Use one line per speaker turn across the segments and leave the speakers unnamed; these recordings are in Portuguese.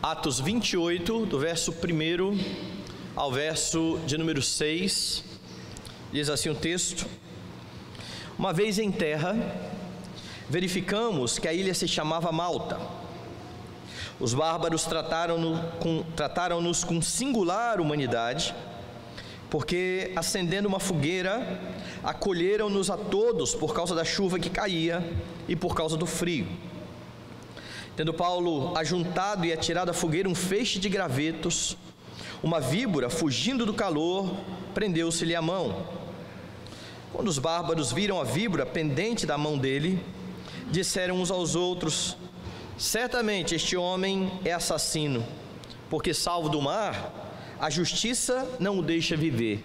Atos 28, do verso 1 ao verso de número 6, diz assim o texto: Uma vez em terra, verificamos que a ilha se chamava Malta. Os bárbaros trataram-nos com singular humanidade, porque, acendendo uma fogueira, acolheram-nos a todos por causa da chuva que caía e por causa do frio. Tendo Paulo ajuntado e atirado à fogueira um feixe de gravetos, uma víbora, fugindo do calor, prendeu-se-lhe a mão. Quando os bárbaros viram a víbora pendente da mão dele, disseram uns aos outros: Certamente este homem é assassino, porque, salvo do mar, a justiça não o deixa viver.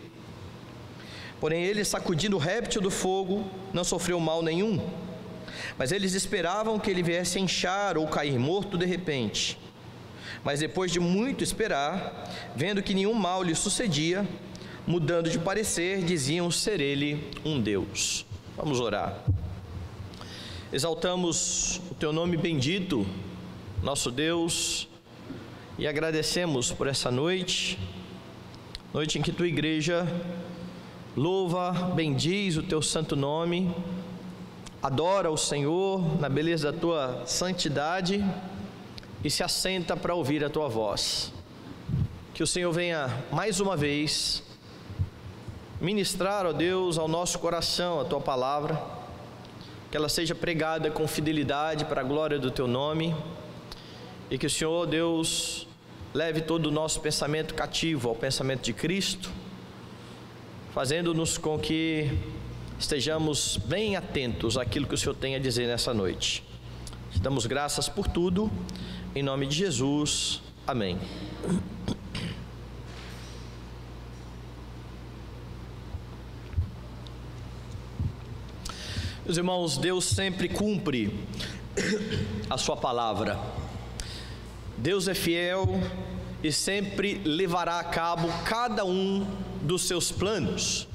Porém ele, sacudindo o réptil do fogo, não sofreu mal nenhum. Mas eles esperavam que ele viesse a inchar ou cair morto de repente. Mas depois de muito esperar, vendo que nenhum mal lhe sucedia, mudando de parecer, diziam ser ele um Deus. Vamos orar. Exaltamos o teu nome bendito, nosso Deus, e agradecemos por essa noite em que tua igreja louva, bendiz o teu santo nome, adora o Senhor na beleza da tua santidade e se assenta para ouvir a tua voz. Que o Senhor venha mais uma vez ministrar, ó Deus, ao nosso coração a tua palavra, que ela seja pregada com fidelidade para a glória do teu nome, e que o Senhor, Deus, leve todo o nosso pensamento cativo ao pensamento de Cristo, fazendo-nos com que estejamos bem atentos àquilo que o Senhor tem a dizer nessa noite. Te damos graças por tudo, em nome de Jesus, amém. Meus irmãos, Deus sempre cumpre a sua palavra. Deus é fiel e sempre levará a cabo cada um dos seus planos.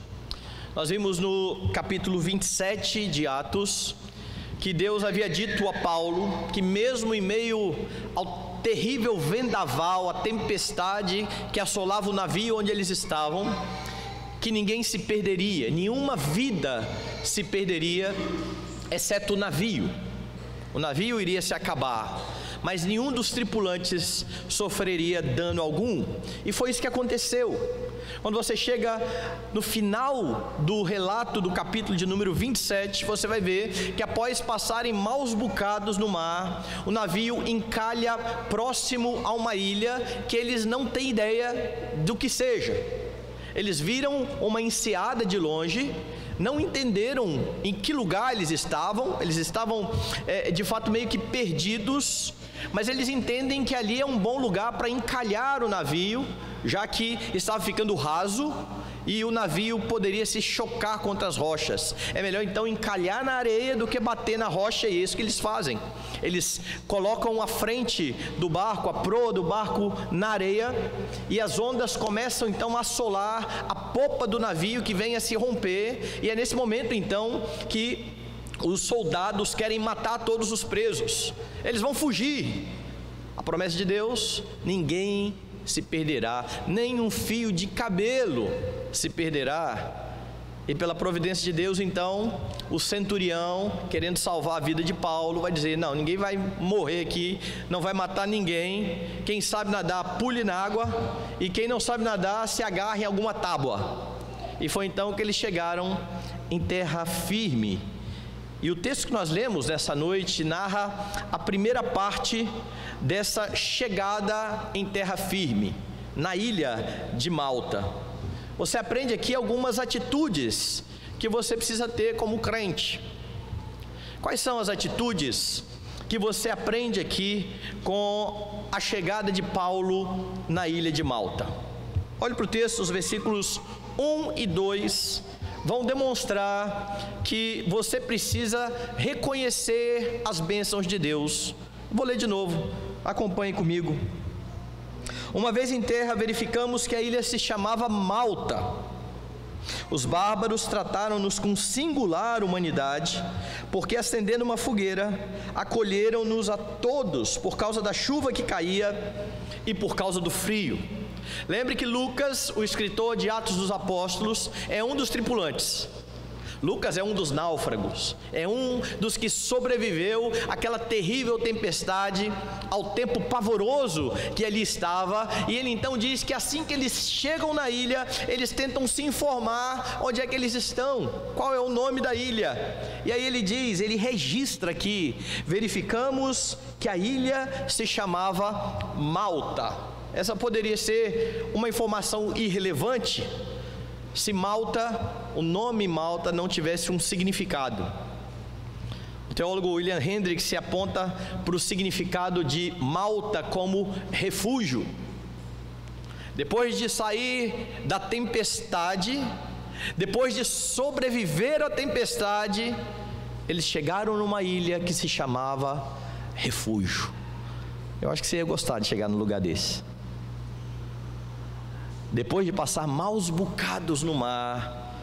Nós vimos no capítulo 27 de Atos que Deus havia dito a Paulo que, mesmo em meio ao terrível vendaval, a tempestade que assolava o navio onde eles estavam, que ninguém se perderia, nenhuma vida se perderia, exceto o navio. O navio iria se acabar, mas nenhum dos tripulantes sofreria dano algum. E foi isso que aconteceu. Quando você chega no final do relato do capítulo de número 27, você vai ver que, após passarem maus bocados no mar, o navio encalha próximo a uma ilha que eles não têm ideia do que seja. Eles viram uma enseada de longe, não entenderam em que lugar eles estavam de fato meio que perdidos, mas eles entendem que ali é um bom lugar para encalhar o navio, já que estava ficando raso e o navio poderia se chocar contra as rochas. É melhor então encalhar na areia do que bater na rocha, e é isso que eles fazem. Eles colocam a frente do barco, a proa do barco na areia, e as ondas começam então a assolar a popa do navio, que vem a se romper, e é nesse momento então que os soldados querem matar todos os presos. Eles vão fugir. A promessa de Deus: ninguém se perderá, nem um fio de cabelo se perderá. E pela providência de Deus, então, o centurião, querendo salvar a vida de Paulo, vai dizer: não, ninguém vai morrer aqui, não vai matar ninguém. Quem sabe nadar, pule na água, e quem não sabe nadar, se agarre em alguma tábua. E foi então que eles chegaram em terra firme. E o texto que nós lemos nessa noite narra a primeira parte dessa chegada em terra firme, na ilha de Malta. Você aprende aqui algumas atitudes que você precisa ter como crente. Quais são as atitudes que você aprende aqui com a chegada de Paulo na ilha de Malta? Olhe para o texto, os versículos 1 e 2 vão demonstrar que você precisa reconhecer as bênçãos de Deus. Vou ler de novo, acompanhe comigo. Uma vez em terra, verificamos que a ilha se chamava Malta. Os bárbaros trataram-nos com singular humanidade, porque, acendendo uma fogueira, acolheram-nos a todos por causa da chuva que caía e por causa do frio. Lembre que Lucas, o escritor de Atos dos Apóstolos, é um dos tripulantes. Lucas é um dos náufragos, é um dos que sobreviveu àquela terrível tempestade, ao tempo pavoroso que ali estava. E ele então diz que assim que eles chegam na ilha, eles tentam se informar onde é que eles estão, qual é o nome da ilha. E aí ele diz, ele registra aqui: verificamos que a ilha se chamava Malta. Essa poderia ser uma informação irrelevante se Malta, o nome Malta, não tivesse um significado. O teólogo William Hendricks se aponta para o significado de Malta como refúgio. Depois de sair da tempestade, depois de sobreviver à tempestade, eles chegaram numa ilha que se chamava refúgio. Eu acho que você ia gostar de chegar num lugar desse. Depois de passar maus bocados no mar,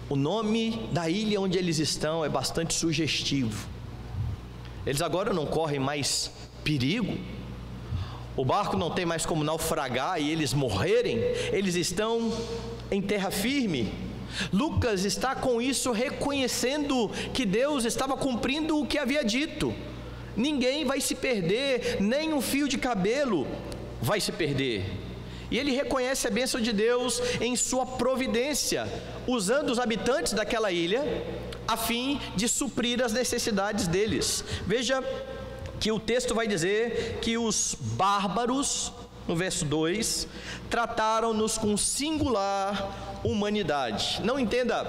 o nome da ilha onde eles estão é bastante sugestivo. Eles agora não correm mais perigo, o barco não tem mais como naufragar e eles morrerem, eles estão em terra firme. Lucas está com isso reconhecendo que Deus estava cumprindo o que havia dito: ninguém vai se perder, nem um fio de cabelo vai se perder. E ele reconhece a bênção de Deus em sua providência, usando os habitantes daquela ilha a fim de suprir as necessidades deles. Veja que o texto vai dizer que os bárbaros, no verso 2, trataram-nos com singular humanidade. Não entenda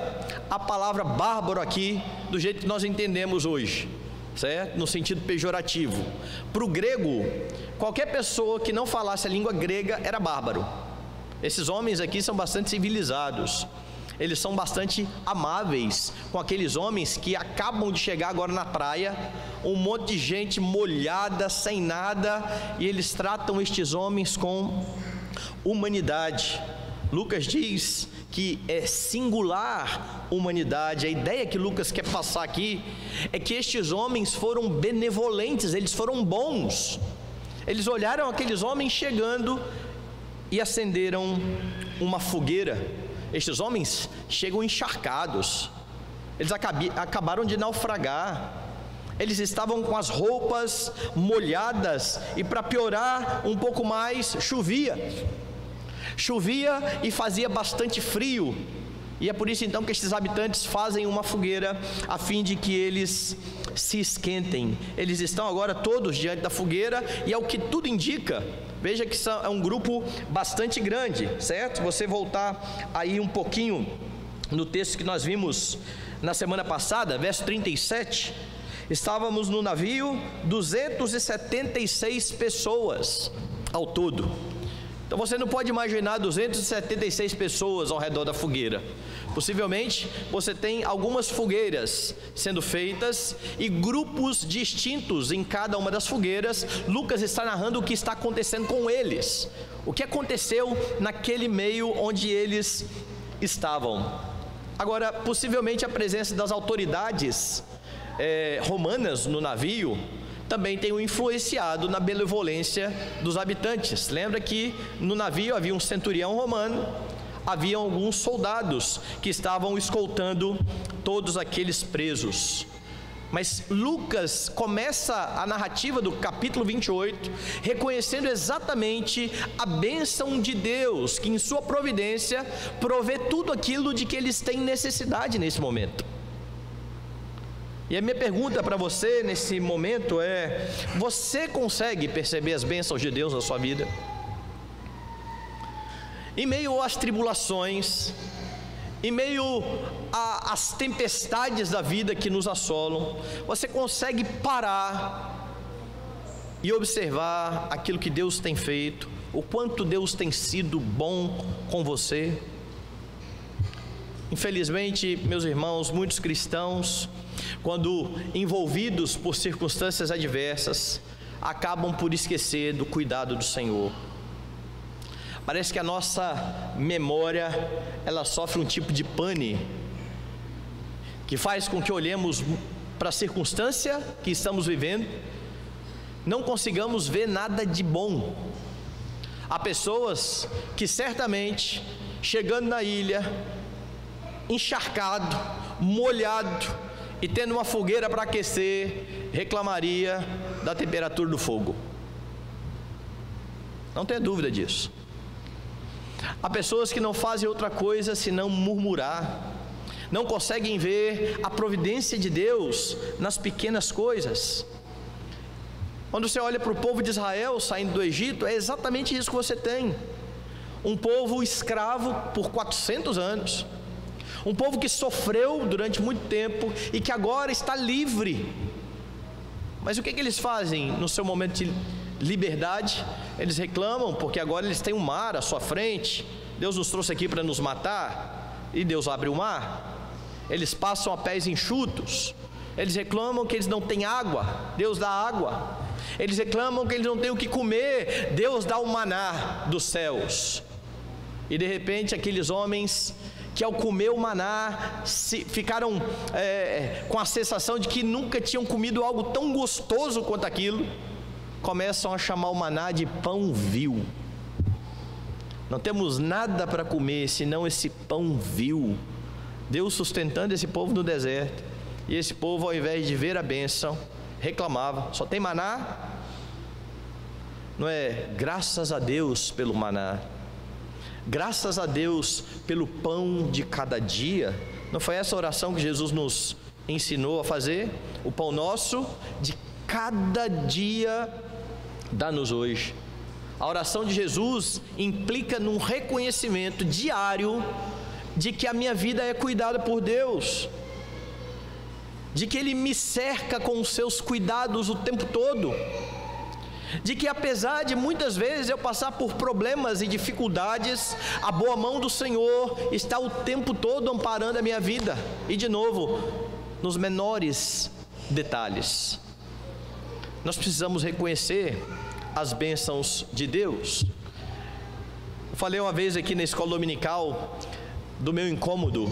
a palavra bárbaro aqui do jeito que nós entendemos hoje, certo? No sentido pejorativo. Para o grego, qualquer pessoa que não falasse a língua grega era bárbaro. Esses homens aqui são bastante civilizados, eles são bastante amáveis com aqueles homens que acabam de chegar agora na praia, um monte de gente molhada, sem nada, e eles tratam estes homens com humanidade. Lucas diz que é singular humanidade. A ideia que Lucas quer passar aqui é que estes homens foram benevolentes, eles foram bons. Eles olharam aqueles homens chegando e acenderam uma fogueira. Estes homens chegam encharcados, eles acabaram de naufragar, eles estavam com as roupas molhadas e, para piorar um pouco mais, chovia e fazia bastante frio. E é por isso então que estes habitantes fazem uma fogueira a fim de que eles se esquentem. Eles estão agora todos diante da fogueira e, ao que tudo indica, veja que é um grupo bastante grande, certo? Se você voltar aí um pouquinho no texto que nós vimos na semana passada, verso 37, estávamos no navio 276 pessoas ao todo. Então você não pode imaginar 276 pessoas ao redor da fogueira. Possivelmente você tem algumas fogueiras sendo feitas e grupos distintos em cada uma das fogueiras. Lucas está narrando o que está acontecendo com eles, o que aconteceu naquele meio onde eles estavam. Agora, possivelmente a presença das autoridades romanas no navio também tem influenciado na benevolência dos habitantes. Lembra que no navio havia um centurião romano, havia alguns soldados que estavam escoltando todos aqueles presos. Mas Lucas começa a narrativa do capítulo 28 reconhecendo exatamente a bênção de Deus, que em sua providência provê tudo aquilo de que eles têm necessidade nesse momento. E a minha pergunta para você nesse momento é: você consegue perceber as bênçãos de Deus na sua vida? Em meio às tribulações, em meio às tempestades da vida que nos assolam, você consegue parar e observar aquilo que Deus tem feito, o quanto Deus tem sido bom com você? Infelizmente, meus irmãos, muitos cristãos, quando envolvidos por circunstâncias adversas, acabam por esquecer do cuidado do Senhor. Parece que a nossa memória, ela sofre um tipo de pane, que faz com que olhemos para a circunstância que estamos vivendo, não consigamos ver nada de bom, Há pessoas que certamente, chegando na ilha, encharcado, molhado e tendo uma fogueira para aquecer, reclamaria da temperatura do fogo. Não tenha dúvida disso. Há pessoas que não fazem outra coisa senão murmurar, não conseguem ver a providência de Deus nas pequenas coisas. Quando você olha para o povo de Israel saindo do Egito, é exatamente isso que você tem: um povo escravo por 400 anos, um povo que sofreu durante muito tempo e que agora está livre. Mas o que eles fazem no seu momento de liberdade? Eles reclamam porque agora eles têm um mar à sua frente. Deus nos trouxe aqui para nos matar, e Deus abre o mar. Eles passam a pés enxutos. Eles reclamam que eles não têm água, Deus dá água. Eles reclamam que eles não têm o que comer, Deus dá o maná dos céus. E de repente aqueles homens que ao comer o maná ficaram com a sensação de que nunca tinham comido algo tão gostoso quanto aquilo, começam a chamar o maná de pão vil. Não temos nada para comer senão esse pão vil. Deus sustentando esse povo no deserto, e esse povo, ao invés de ver a bênção, reclamava: só tem maná? Não é graças a Deus pelo maná, graças a Deus pelo pão de cada dia? Não foi essa oração que Jesus nos ensinou a fazer? O pão nosso de cada dia dá-nos hoje. A oração de Jesus implica num reconhecimento diário de que a minha vida é cuidada por Deus, de que Ele me cerca com os seus cuidados o tempo todo, de que apesar de muitas vezes eu passar por problemas e dificuldades, a boa mão do Senhor está o tempo todo amparando a minha vida, e de novo, nos menores detalhes. Nós precisamos reconhecer as bênçãos de Deus. Eu falei uma vez aqui na escola dominical do meu incômodo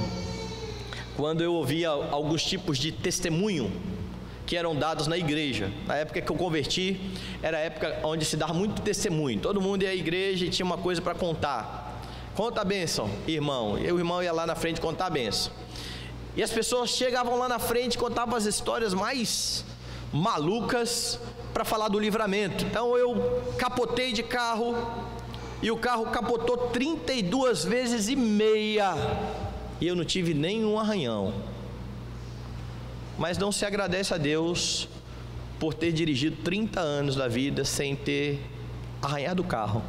quando eu ouvia alguns tipos de testemunho que eram dados na igreja. Na época que eu converti, era a época onde se dava muito testemunho. Todo mundo ia à igreja e tinha uma coisa para contar. Conta a bênção, irmão. E o irmão ia lá na frente contar a bênção. E as pessoas chegavam lá na frente e contavam as histórias mais malucas para falar do livramento. Então eu capotei de carro, e o carro capotou 32 vezes e meia, e eu não tive nenhum arranhão. Mas não se agradece a Deus por ter dirigido 30 anos da vida sem ter arranhado o carro.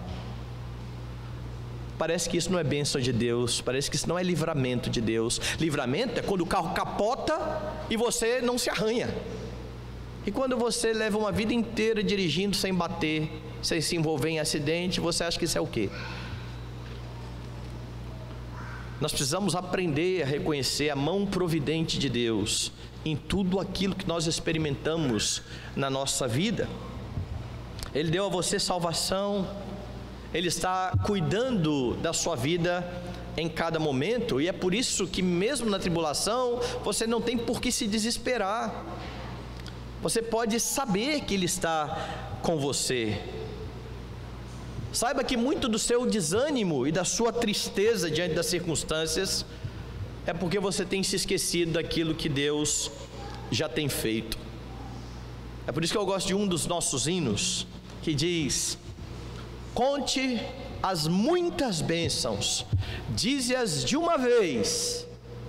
Parece que isso não é bênção de Deus, parece que isso não é livramento de Deus. Livramento é quando o carro capota e você não se arranha. E quando você leva uma vida inteira dirigindo sem bater, sem se envolver em acidente, você acha que isso é o quê? Nós precisamos aprender a reconhecer a mão providente de Deus em tudo aquilo que nós experimentamos na nossa vida. Ele deu a você salvação, Ele está cuidando da sua vida em cada momento, e é por isso que mesmo na tribulação, você não tem por que se desesperar. Você pode saber que Ele está com você. Saiba que muito do seu desânimo e da sua tristeza diante das circunstâncias é porque você tem se esquecido daquilo que Deus já tem feito. É por isso que eu gosto de um dos nossos hinos, que diz: conte as muitas bênçãos, dize-as de uma vez,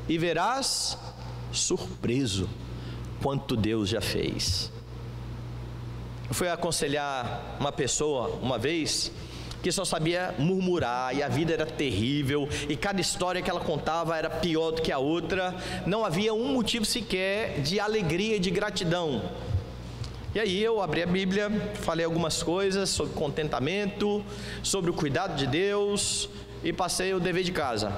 e verás surpreso quanto Deus já fez. Eu fui aconselhar uma pessoa uma vez que só sabia murmurar, e a vida era terrível, e cada história que ela contava era pior do que a outra. Não havia um motivo sequer de alegria e de gratidão. E aí eu abri a Bíblia, falei algumas coisas sobre contentamento, sobre o cuidado de Deus, e passei o dever de casa.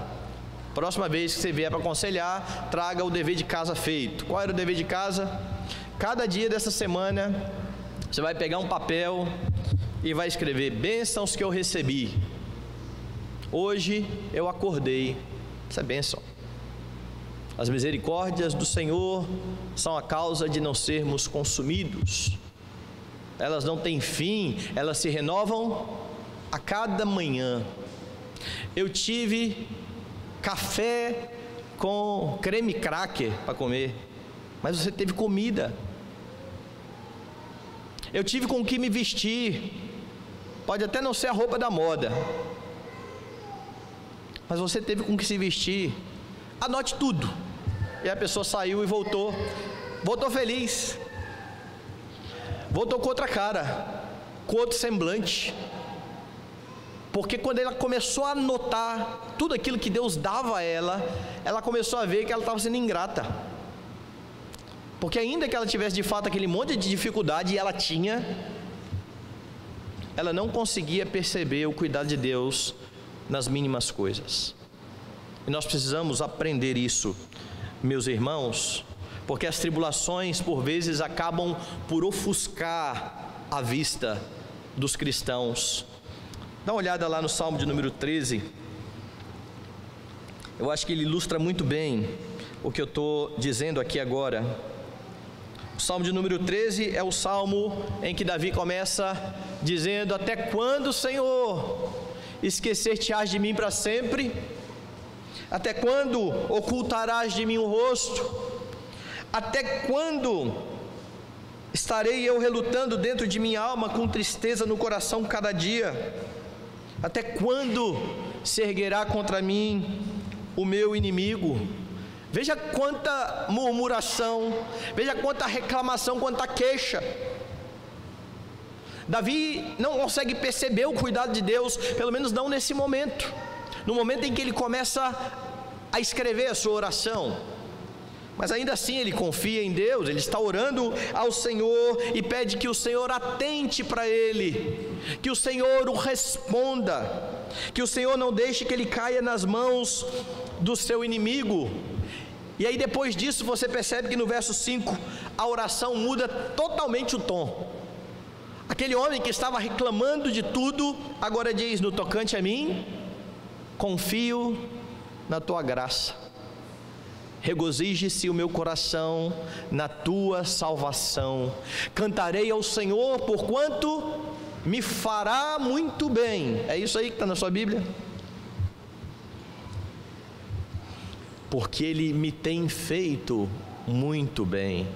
Próxima vez que você vier para aconselhar, traga o dever de casa feito. Qual era o dever de casa? Cada dia dessa semana, você vai pegar um papel e vai escrever: bênçãos que eu recebi. Hoje eu acordei. Isso é bênção. As misericórdias do Senhor são a causa de não sermos consumidos. Elas não têm fim, elas se renovam a cada manhã. Eu tive café com creme cracker para comer, mas você teve comida. Eu tive com o que me vestir, pode até não ser a roupa da moda, mas você teve com o que se vestir. Anote tudo. E a pessoa saiu e voltou feliz, voltou com outra cara, com outro semblante, porque quando ela começou a notar tudo aquilo que Deus dava a ela, ela começou a ver que ela estava sendo ingrata, porque ainda que ela tivesse de fato aquele monte de dificuldade, e ela tinha, ela não conseguia perceber o cuidado de Deus nas mínimas coisas. E nós precisamos aprender isso, meus irmãos, porque as tribulações por vezes acabam por ofuscar a vista dos cristãos. Dá uma olhada lá no Salmo de número 13, eu acho que ele ilustra muito bem o que eu estou dizendo aqui agora. O Salmo de número 13 é o salmo em que Davi começa dizendo: até quando, Senhor, esquecer-te-ás de mim para sempre? Até quando ocultarás de mim o rosto? Até quando estarei eu relutando dentro de minha alma, com tristeza no coração cada dia? Até quando se erguerá contra mim o meu inimigo? Veja quanta murmuração, veja quanta reclamação, quanta queixa. Davi não consegue perceber o cuidado de Deus, pelo menos não nesse momento. No momento em que ele começa a escrever a sua oração, mas ainda assim ele confia em Deus, ele está orando ao Senhor e pede que o Senhor atente para ele, que o Senhor o responda, que o Senhor não deixe que ele caia nas mãos do seu inimigo. E aí depois disso você percebe que no verso 5 a oração muda totalmente o tom. Aquele homem que estava reclamando de tudo, agora diz: no tocante a mim, confio na tua graça, regozije-se o meu coração na tua salvação, cantarei ao Senhor porquanto me fará muito bem. É isso aí que está na sua Bíblia? Porque ele me tem feito muito bem.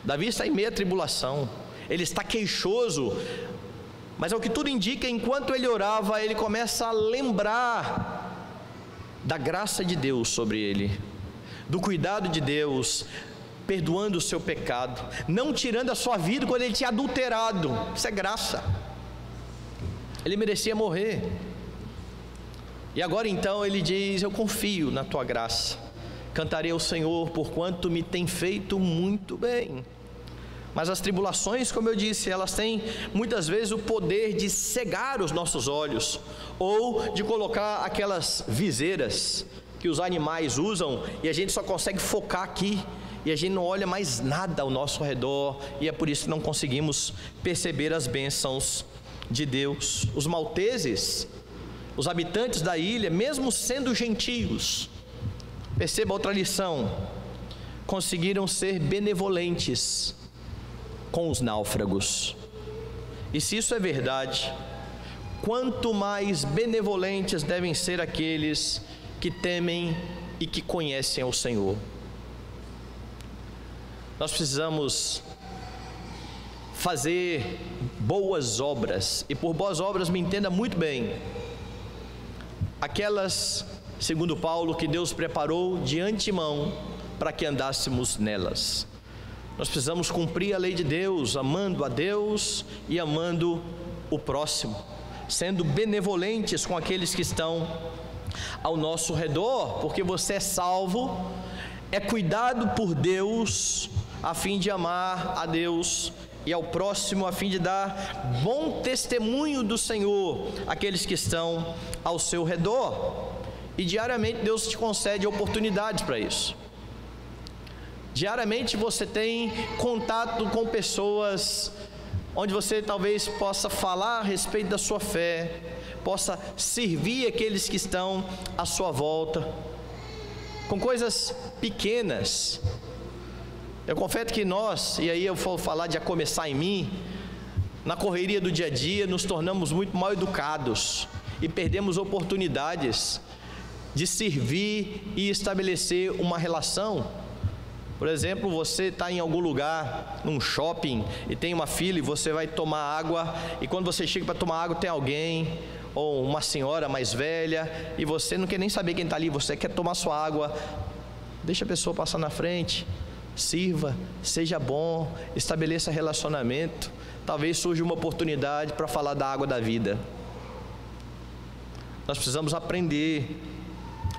Davi está em meio à tribulação, ele está queixoso, mas ao que tudo indica, enquanto ele orava, ele começa a lembrar da graça de Deus sobre ele, do cuidado de Deus, perdoando o seu pecado, não tirando a sua vida quando ele tinha adulterado. Isso é graça. Ele merecia morrer. E agora então ele diz: eu confio na tua graça, cantarei ao Senhor porquanto me tem feito muito bem. Mas as tribulações, como eu disse, elas têm muitas vezes o poder de cegar os nossos olhos, ou de colocar aquelas viseiras que os animais usam, e a gente só consegue focar aqui, e a gente não olha mais nada ao nosso redor, e é por isso que não conseguimos perceber as bênçãos de Deus. Os malteses, os habitantes da ilha, mesmo sendo gentios, perceba outra lição, conseguiram ser benevolentes com os náufragos. E se isso é verdade, quanto mais benevolentes devem ser aqueles que temem e que conhecem ao Senhor. Nós precisamos fazer boas obras, e por boas obras me entenda muito bem, aquelas, segundo Paulo, que Deus preparou de antemão para que andássemos nelas. Nós precisamos cumprir a lei de Deus, amando a Deus e amando o próximo, sendo benevolentes com aqueles que estão ao nosso redor, porque você é salvo, é cuidado por Deus, a fim de amar a Deus e ao próximo, a fim de dar bom testemunho do Senhor àqueles que estão ao seu redor. E diariamente Deus te concede oportunidades para isso. Diariamente você tem contato com pessoas onde você talvez possa falar a respeito da sua fé, possa servir aqueles que estão à sua volta, com coisas pequenas. Eu confesso que nós, e aí eu vou falar de A Começar em Mim, Na correria do dia a dia, nos tornamos muito mal educados e perdemos oportunidades de servir e estabelecer uma relação. Por exemplo, você está em algum lugar, num shopping, e tem uma fila e você vai tomar água, e quando você chega para tomar água tem alguém, ou uma senhora mais velha, e você não quer nem saber quem está ali, você quer tomar sua água. Deixa a pessoa passar na frente, sirva, seja bom, estabeleça relacionamento. Talvez surja uma oportunidade para falar da água da vida. Nós precisamos aprender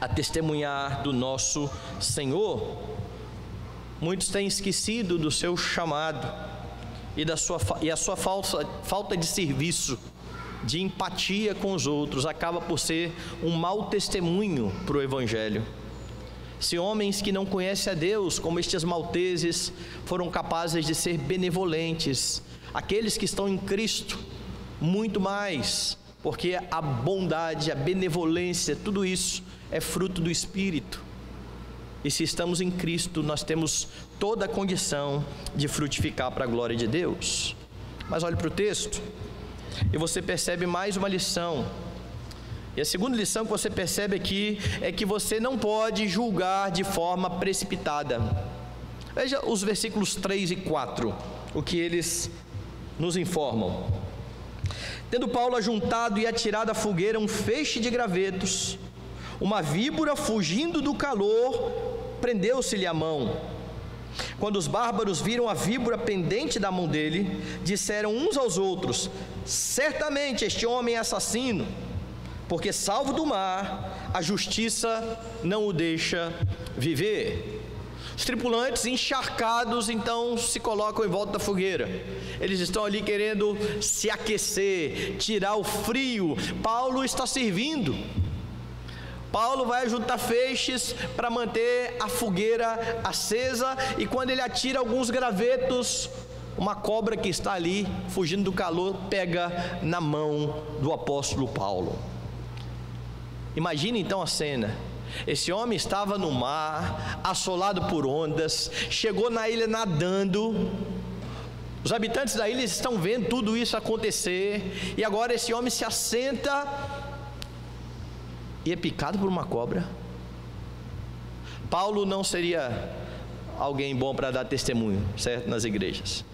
a testemunhar do nosso Senhor. Muitos têm esquecido do seu chamado e a sua falta de serviço, de empatia com os outros, acaba por ser um mau testemunho para o Evangelho. Se homens que não conhecem a Deus, como estes malteses, foram capazes de ser benevolentes, aqueles que estão em Cristo, muito mais, porque a bondade, a benevolência, tudo isso é fruto do Espírito. E se estamos em Cristo, nós temos toda a condição de frutificar para a glória de Deus. Mas olhe para o texto, e você percebe mais uma lição. E a segunda lição que você percebe aqui é que você não pode julgar de forma precipitada. Veja os versículos 3 e 4, o que eles nos informam. Tendo Paulo ajuntado e atirado à fogueira um feixe de gravetos, uma víbora, fugindo do calor, prendeu-se-lhe a mão. Quando os bárbaros viram a víbora pendente da mão dele, disseram uns aos outros: certamente este homem é assassino, porque salvo do mar, a justiça não o deixa viver. Os tripulantes, encharcados, então se colocam em volta da fogueira. Eles estão ali querendo se aquecer, tirar o frio. Paulo está servindo. Paulo vai juntar feixes para manter a fogueira acesa, e quando ele atira alguns gravetos, uma cobra que está ali, fugindo do calor, pega na mão do apóstolo Paulo. Imagine então a cena. Esse homem estava no mar, assolado por ondas, chegou na ilha nadando. Os habitantes da ilha estão vendo tudo isso acontecer, e agora esse homem se assenta e é picado por uma cobra. Paulo não seria alguém bom para dar testemunho, certo? Nas igrejas.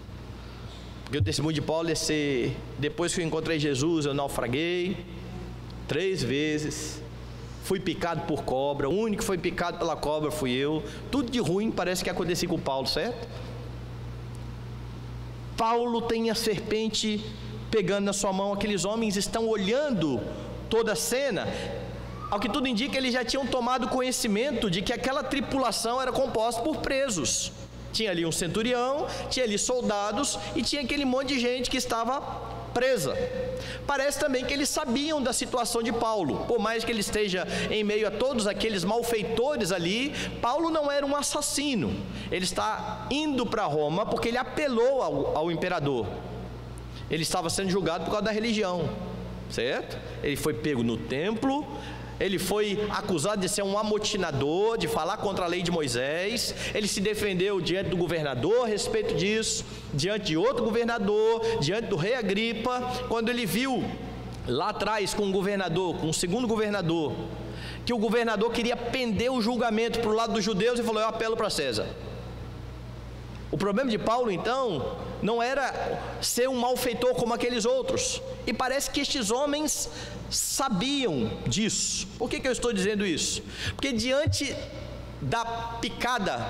Porque o testemunho de Paulo ia ser: depois que eu encontrei Jesus, eu naufraguei 3 vezes, fui picado por cobra, o único que foi picado pela cobra fui eu. Tudo de ruim parece que acontecia com Paulo, certo? Paulo tem a serpente pegando na sua mão, aqueles homens estão olhando toda a cena. Ao que tudo indica, eles já tinham tomado conhecimento de que aquela tripulação era composta por presos. Tinha ali um centurião, tinha ali soldados e tinha aquele monte de gente que estava presa. Parece também que eles sabiam da situação de Paulo. Por mais que ele esteja em meio a todos aqueles malfeitores ali, Paulo não era um assassino. Ele está indo para Roma porque ele apelou ao imperador. Ele estava sendo julgado por causa da religião, certo? Ele foi pego no templo. Ele foi acusado de ser um amotinador, de falar contra a lei de Moisés. Ele se defendeu diante do governador a respeito disso, diante de outro governador, diante do rei Agripa. Quando ele viu lá atrás com um segundo governador, que o governador queria pender o julgamento para o lado dos judeus, ele falou: eu apelo para César. O problema de Paulo então não era ser um malfeitor como aqueles outros, e parece que estes homens sabiam disso. Por que eu estou dizendo isso? Porque diante da picada,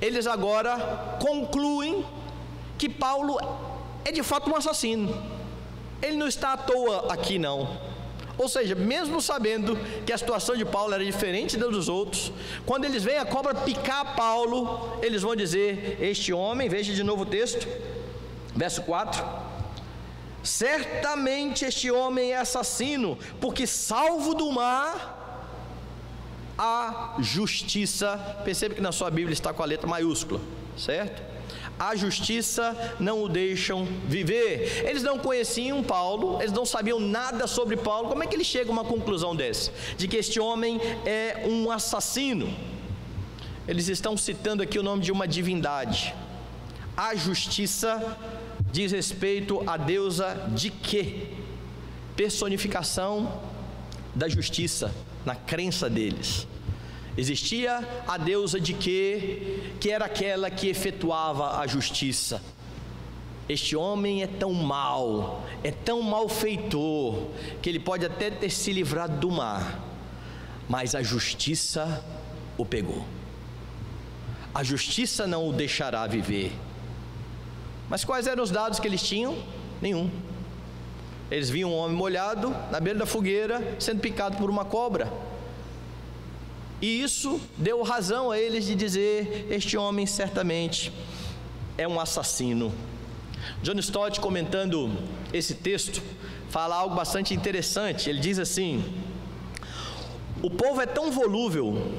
eles agora concluem que Paulo é de fato um assassino. Ele não está à toa aqui não. Ou seja, mesmo sabendo que a situação de Paulo era diferente da dos outros, quando eles veem a cobra picar Paulo, eles vão dizer: este homem, veja de novo o texto, verso 4: certamente este homem é assassino, porque salvo do mar, a justiça, percebe que na sua Bíblia está com a letra maiúscula, certo? A justiça não o deixam viver. Eles não conheciam Paulo, eles não sabiam nada sobre Paulo. Como é que ele chega a uma conclusão dessa? De que este homem é um assassino. Eles estão citando aqui o nome de uma divindade. A justiça diz respeito à deusa Diké, personificação da justiça na crença deles. Existia a deusa Diké, que era aquela que efetuava a justiça. Este homem é tão mau, é tão malfeitor, que ele pode até ter se livrado do mar, mas a justiça o pegou. A justiça não o deixará viver. Mas quais eram os dados que eles tinham? Nenhum. Eles viam um homem molhado na beira da fogueira, sendo picado por uma cobra. E isso deu razão a eles de dizer: este homem certamente é um assassino. John Stott, comentando esse texto, fala algo bastante interessante. Ele diz assim: o povo é tão volúvel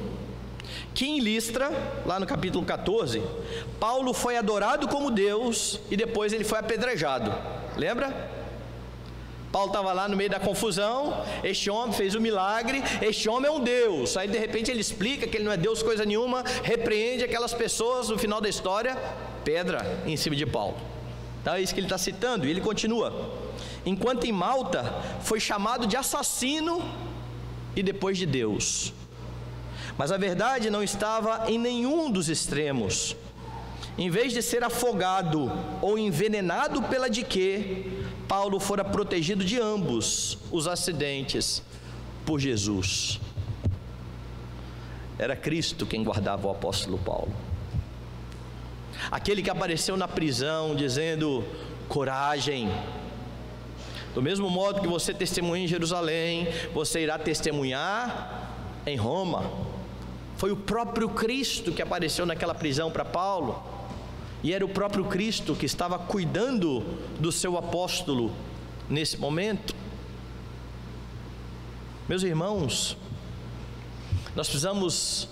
que em Listra, lá no capítulo 14, Paulo foi adorado como Deus e depois ele foi apedrejado. Lembra? Paulo estava lá no meio da confusão, este homem fez um milagre, este homem é um Deus. Aí de repente ele explica que ele não é Deus coisa nenhuma, repreende aquelas pessoas, no final da história, pedra em cima de Paulo. Então é isso que ele está citando, e ele continua: enquanto em Malta foi chamado de assassino e depois de Deus. Mas a verdade não estava em nenhum dos extremos. Em vez de ser afogado ou envenenado pela Diké, Paulo fora protegido de ambos os acidentes por Jesus. Era Cristo quem guardava o apóstolo Paulo. Aquele que apareceu na prisão dizendo: coragem, do mesmo modo que você testemunha em Jerusalém, você irá testemunhar em Roma. Foi o próprio Cristo que apareceu naquela prisão para Paulo, e era o próprio Cristo que estava cuidando do seu apóstolo nesse momento. Meus irmãos, nós precisamos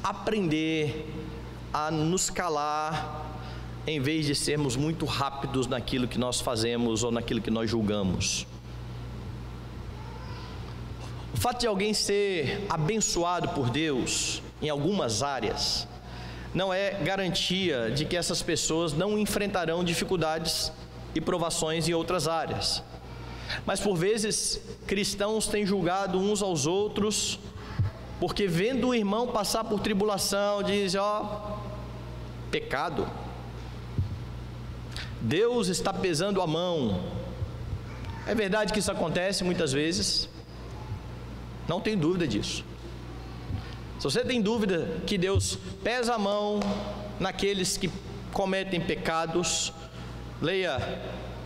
aprender a nos calar, em vez de sermos muito rápidos naquilo que nós fazemos ou naquilo que nós julgamos. O fato de alguém ser abençoado por Deus em algumas áreas não é garantia de que essas pessoas não enfrentarão dificuldades e provações em outras áreas. Mas por vezes cristãos têm julgado uns aos outros, porque vendo o irmão passar por tribulação, diz: pecado, Deus está pesando a mão. É verdade que isso acontece muitas vezes, não tem dúvida disso. Se você tem dúvida que Deus pesa a mão naqueles que cometem pecados, leia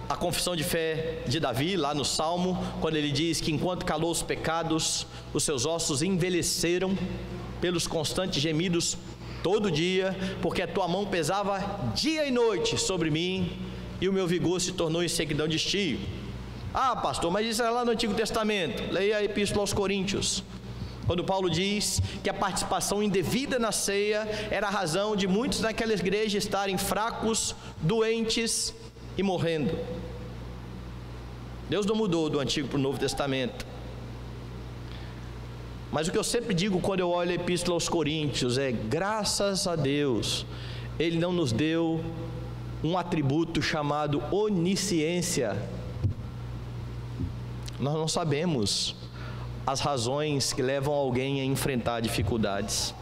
a confissão de fé de Davi, lá no Salmo, quando ele diz que enquanto calou os pecados, os seus ossos envelheceram pelos constantes gemidos todo dia, porque a tua mão pesava dia e noite sobre mim, e o meu vigor se tornou em sequidão de estio. Ah, pastor, mas isso era lá no Antigo Testamento. Leia a Epístola aos Coríntios, quando Paulo diz que a participação indevida na ceia era a razão de muitos naquela igreja estarem fracos, doentes e morrendo. Deus não mudou do Antigo para o Novo Testamento. Mas o que eu sempre digo quando eu olho a Epístola aos Coríntios é: graças a Deus, Ele não nos deu um atributo chamado onisciência. Nós não sabemos as razões que levam alguém a enfrentar dificuldades.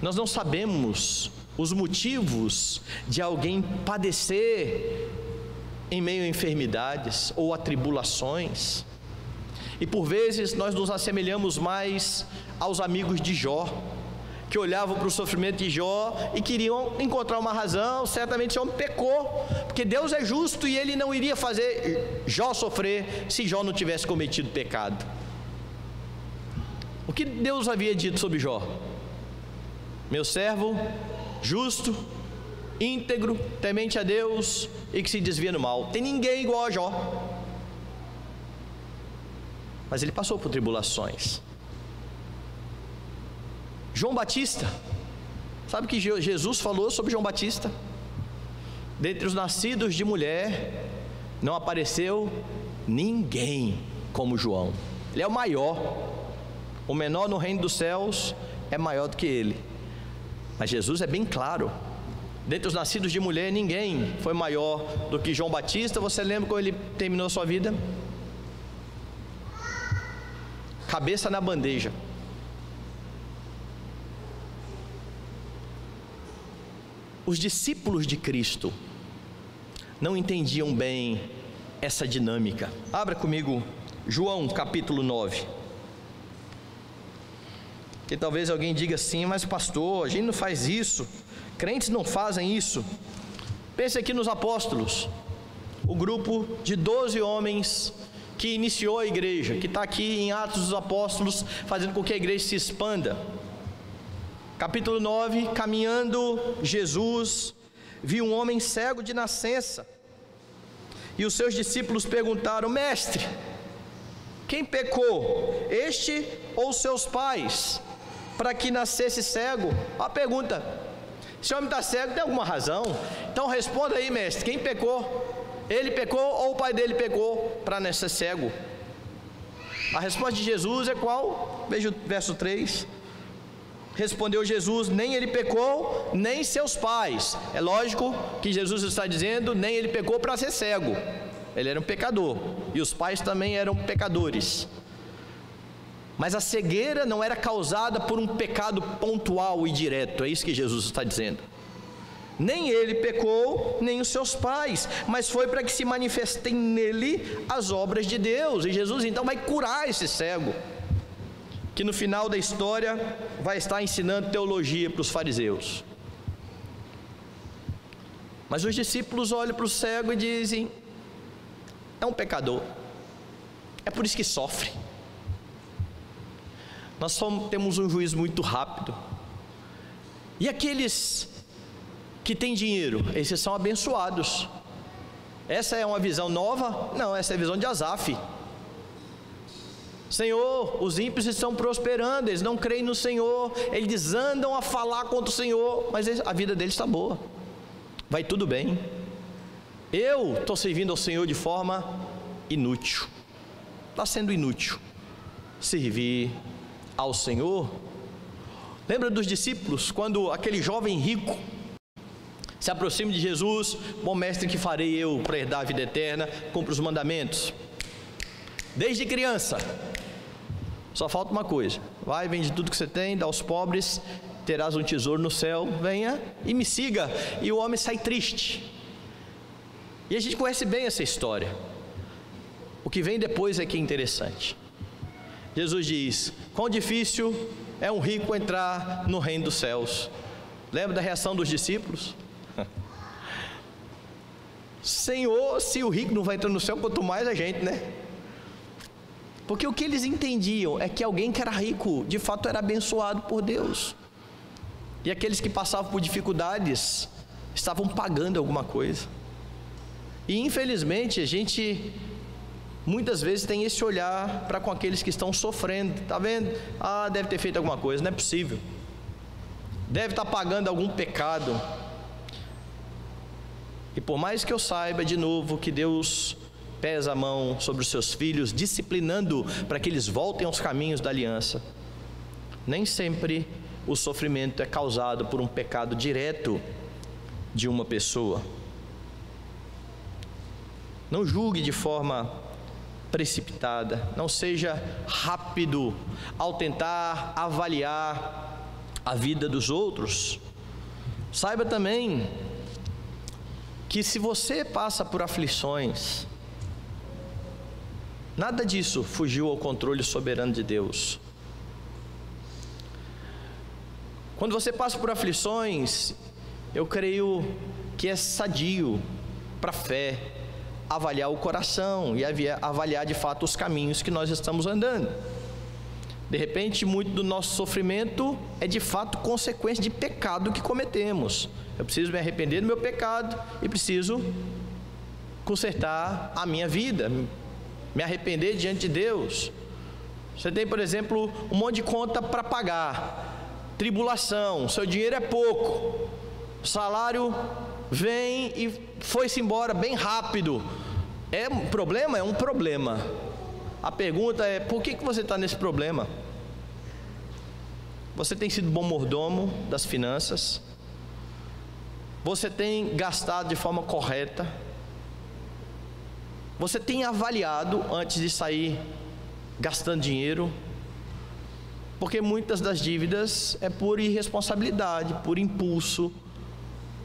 Nós não sabemos os motivos de alguém padecer em meio a enfermidades ou a tribulações. E por vezes nós nos assemelhamos mais aos amigos de Jó, que olhavam para o sofrimento de Jó e queriam encontrar uma razão. Certamente esse homem pecou, porque Deus é justo e Ele não iria fazer Jó sofrer se Jó não tivesse cometido pecado. O que Deus havia dito sobre Jó? Meu servo, justo, íntegro, temente a Deus e que se desvia do mal. Tem ninguém igual a Jó. Mas ele passou por tribulações. João Batista, sabe que Jesus falou sobre João Batista? Dentre os nascidos de mulher, não apareceu ninguém como João. Ele é o maior. O menor no reino dos céus é maior do que ele. Mas Jesus é bem claro: Dentre os nascidos de mulher, ninguém foi maior do que João Batista. Você lembra como ele terminou a sua vida? Cabeça na bandeja. Os discípulos de Cristo não entendiam bem essa dinâmica. Abra comigo João capítulo 9. Que talvez alguém diga assim: mas pastor, a gente não faz isso, crentes não fazem isso. Pense aqui nos apóstolos, o grupo de 12 homens que iniciou a igreja, que está aqui em Atos dos Apóstolos, fazendo com que a igreja se expanda. Capítulo 9, caminhando Jesus viu um homem cego de nascença, e os seus discípulos perguntaram: mestre, quem pecou, este ou seus pais, para que nascesse cego? A pergunta: esse homem está cego, tem alguma razão? Então responda aí, mestre, quem pecou? Ele pecou ou o pai dele pecou para nascer cego? A resposta de Jesus é qual? Veja o verso 3. Respondeu Jesus: nem ele pecou, nem seus pais. É lógico que Jesus está dizendo, nem ele pecou para ser cego. Ele era um pecador, e os pais também eram pecadores. Mas a cegueira não era causada por um pecado pontual e direto. É isso que Jesus está dizendo. Nem ele pecou, nem os seus pais, mas foi para que se manifestem nele as obras de Deus. E Jesus então vai curar esse cego, que no final da história vai estar ensinando teologia para os fariseus. Mas os discípulos olham para o cego e dizem: é um pecador, é por isso que sofre. Nós temos um juízo muito rápido. E aqueles que têm dinheiro, esses são abençoados. Essa é uma visão nova? Não, essa é a visão de Asaf. Senhor, os ímpios estão prosperando, eles não creem no Senhor, eles andam a falar contra o Senhor, mas a vida deles está boa, vai tudo bem. Eu estou servindo ao Senhor de forma inútil. Está sendo inútil servir ao Senhor. Lembra dos discípulos, quando aquele jovem rico se aproxima de Jesus: bom mestre, que farei eu para herdar a vida eterna? Cumpre os mandamentos. Desde criança, só falta uma coisa: vai, vende tudo que você tem, dá aos pobres, terás um tesouro no céu, venha e me siga. E o homem sai triste. E a gente conhece bem essa história. O que vem depois é que é interessante. Jesus diz: quão difícil é um rico entrar no reino dos céus. Lembra da reação dos discípulos? Senhor, se o rico não vai entrar no céu, quanto mais a gente, né? Porque o que eles entendiam é que alguém que era rico, de fato era abençoado por Deus. E aqueles que passavam por dificuldades, estavam pagando alguma coisa. E infelizmente a gente muitas vezes tem esse olhar para com aqueles que estão sofrendo. Está vendo? Ah, deve ter feito alguma coisa, não é possível. Deve estar pagando algum pecado. E por mais que eu saiba, de novo, que Deus pesa a mão sobre os seus filhos, disciplinando para que eles voltem aos caminhos da aliança, nem sempre o sofrimento é causado por um pecado direto de uma pessoa. Não julgue de forma precipitada, não seja rápido ao tentar avaliar a vida dos outros. Saiba também que se você passa por aflições, nada disso fugiu ao controle soberano de Deus. Quando você passa por aflições, eu creio que é sadio para a fé avaliar o coração e avaliar de fato os caminhos que nós estamos andando. De repente, muito do nosso sofrimento é de fato consequência de pecado que cometemos. Eu preciso me arrepender do meu pecado e preciso consertar a minha vida, me arrepender diante de Deus. Você tem, por exemplo, um monte de conta para pagar, tribulação, seu dinheiro é pouco, o salário vem e foi-se embora bem rápido. É um problema? É um problema. A pergunta é: por que você está nesse problema? Você tem sido bom mordomo das finanças? Você tem gastado de forma correta? Você tem avaliado antes de sair gastando dinheiro? Porque muitas das dívidas é por irresponsabilidade, por impulso,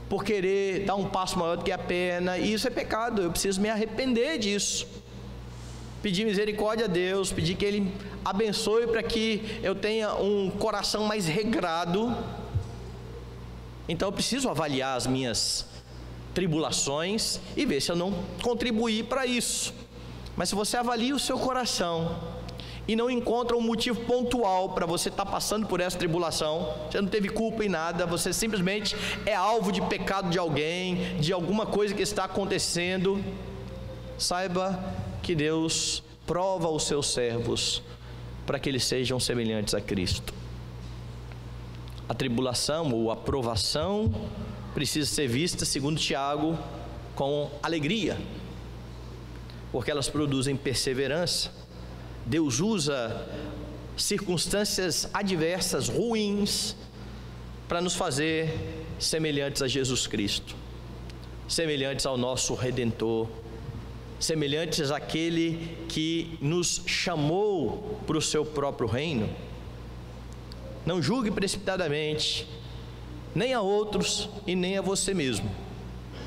por querer dar um passo maior do que a perna, e isso é pecado. Eu preciso me arrepender disso, pedir misericórdia a Deus, pedir que Ele abençoe para que eu tenha um coração mais regrado. Então eu preciso avaliar as minhas tribulações e ver se eu não contribuí para isso. Mas se você avalia o seu coração e não encontra um motivo pontual para você estar passando por essa tribulação, você não teve culpa em nada, você simplesmente é alvo de pecado de alguém, de alguma coisa que está acontecendo, saiba que Deus prova os seus servos para que eles sejam semelhantes a Cristo. A tribulação ou a provação precisa ser vista, segundo Tiago, com alegria, porque elas produzem perseverança. Deus usa circunstâncias adversas, ruins, para nos fazer semelhantes a Jesus Cristo, semelhantes ao nosso Redentor, semelhantes àquele que nos chamou para o seu próprio reino. Não julgue precipitadamente, nem a outros e nem a você mesmo.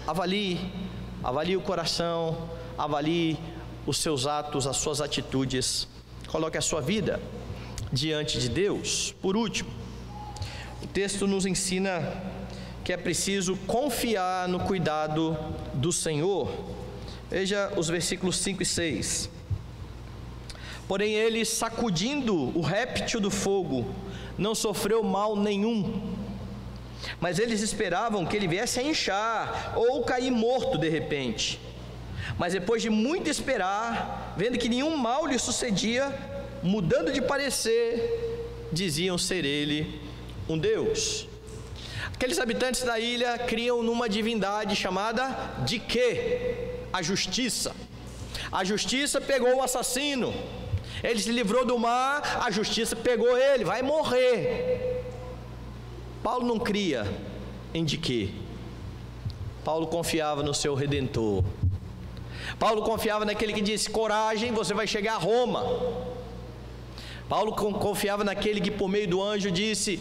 Avalie o coração, avalie os seus atos, as suas atitudes, coloque a sua vida diante de Deus. Por último, o texto nos ensina que é preciso confiar no cuidado do Senhor. Veja os versículos 5 e 6. Porém ele, sacudindo o réptil do fogo, não sofreu mal nenhum, mas eles esperavam que ele viesse a inchar ou cair morto de repente. Mas depois de muito esperar, vendo que nenhum mal lhe sucedia, mudando de parecer, diziam ser ele um Deus. Aqueles habitantes da ilha criam numa divindade chamada de quê? A justiça. A justiça pegou o assassino, ele se livrou do mar, a justiça pegou ele, vai morrer. Paulo não cria em de quê? Paulo confiava no seu Redentor. Paulo confiava naquele que disse: coragem, você vai chegar a Roma. Paulo confiava naquele que por meio do anjo disse: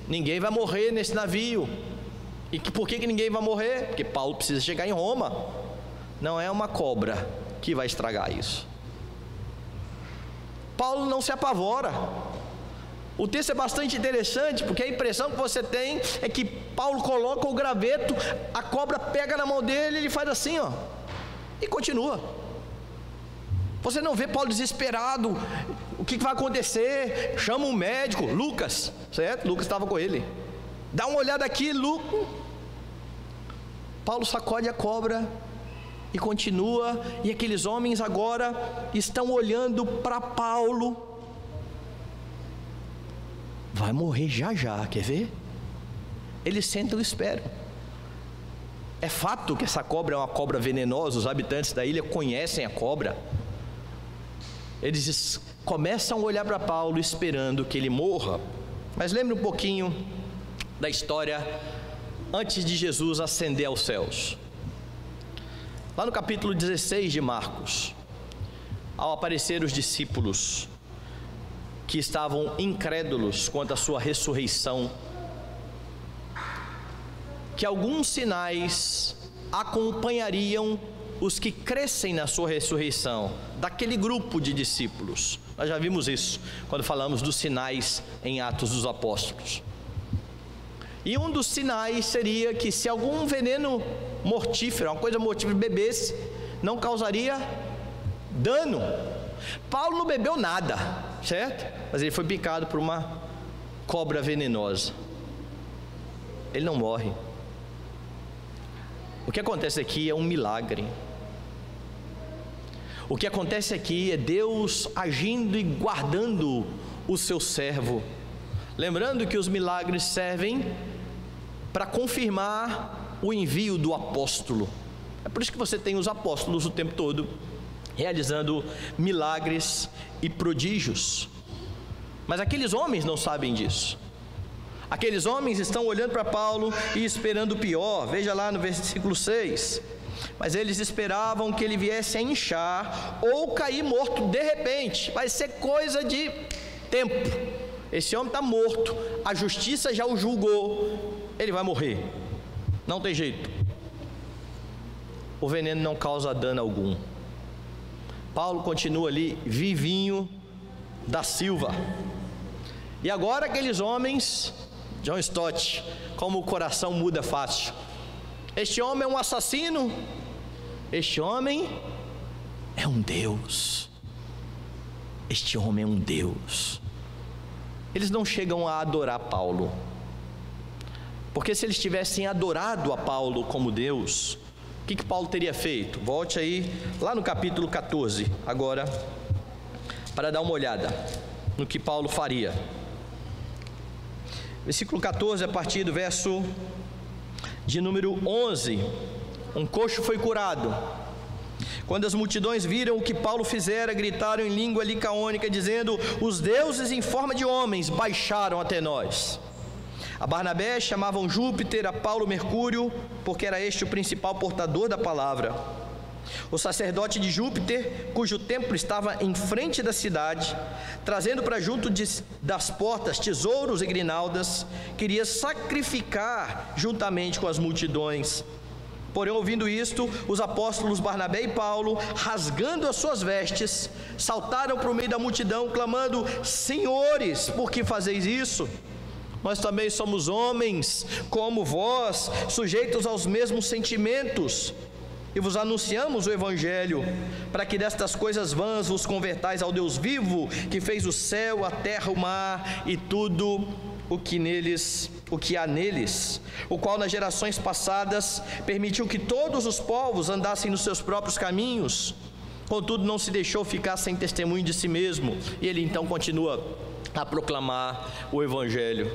ninguém vai morrer nesse navio. E por que ninguém vai morrer? Porque Paulo precisa chegar em Roma. Não é uma cobra que vai estragar isso. Paulo não se apavora. O texto é bastante interessante, porque a impressão que você tem é que Paulo coloca o graveto, a cobra pega na mão dele, ele faz assim, ó, e continua. Você não vê Paulo desesperado, o que vai acontecer? Chama um médico, Lucas, certo? Lucas estava com ele. Dá uma olhada aqui, Lucas. Paulo sacode a cobra e continua, e aqueles homens agora estão olhando para Paulo. Vai morrer já já, quer ver? Eles sentam e esperam. É fato que essa cobra é uma cobra venenosa, os habitantes da ilha conhecem a cobra. Eles começam a olhar para Paulo esperando que ele morra. Mas lembre um pouquinho da história antes de Jesus ascender aos céus. Lá no capítulo 16 de Marcos, ao aparecer os discípulos que estavam incrédulos quanto à sua ressurreição, que alguns sinais acompanhariam os que crescem na sua ressurreição, daquele grupo de discípulos. Nós já vimos isso quando falamos dos sinais em Atos dos Apóstolos. E um dos sinais seria que se algum veneno mortífero, uma coisa mortífera, bebesse, não causaria dano. Paulo não bebeu nada, certo? Mas ele foi picado por uma cobra venenosa. Ele não morre. O que acontece aqui é um milagre. O que acontece aqui é Deus agindo e guardando o seu servo. Lembrando que os milagres servem para confirmar o envio do apóstolo. É por isso que você tem os apóstolos o tempo todo realizando milagres e prodígios. Mas aqueles homens não sabem disso. Aqueles homens estão olhando para Paulo e esperando o pior. Veja lá no versículo 6. Mas eles esperavam que ele viesse a inchar ou cair morto de repente. Vai ser coisa de tempo. Esse homem está morto, a justiça já o julgou, ele vai morrer, não tem jeito. O veneno não causa dano algum. Paulo continua ali, vivinho da Silva. E agora aqueles homens, John Stott, como o coração muda fácil. Este homem é um assassino, este homem é um Deus, este homem é um Deus. Eles não chegam a adorar Paulo, porque se eles tivessem adorado a Paulo como Deus, o que Paulo teria feito? Volte aí, lá no capítulo 14, agora, para dar uma olhada no que Paulo faria. Versículo 14, a partir do verso de número 11. Um coxo foi curado. Quando as multidões viram o que Paulo fizera, gritaram em língua licaônica, dizendo: os deuses em forma de homens baixaram até nós. A Barnabé chamavam Júpiter, a Paulo Mercúrio, porque era este o principal portador da palavra. O sacerdote de Júpiter, cujo templo estava em frente da cidade, trazendo para junto das portas tesouros e grinaldas, queria sacrificar juntamente com as multidões. Porém, ouvindo isto, os apóstolos Barnabé e Paulo, rasgando as suas vestes, saltaram para o meio da multidão, clamando: senhores, por que fazeis isso? Nós também somos homens, como vós, sujeitos aos mesmos sentimentos, e vos anunciamos o Evangelho, para que destas coisas vãs vos convertais ao Deus vivo, que fez o céu, a terra, o mar e tudo o que há neles, o qual nas gerações passadas permitiu que todos os povos andassem nos seus próprios caminhos, contudo não se deixou ficar sem testemunho de si mesmo. E ele então continua a proclamar o Evangelho.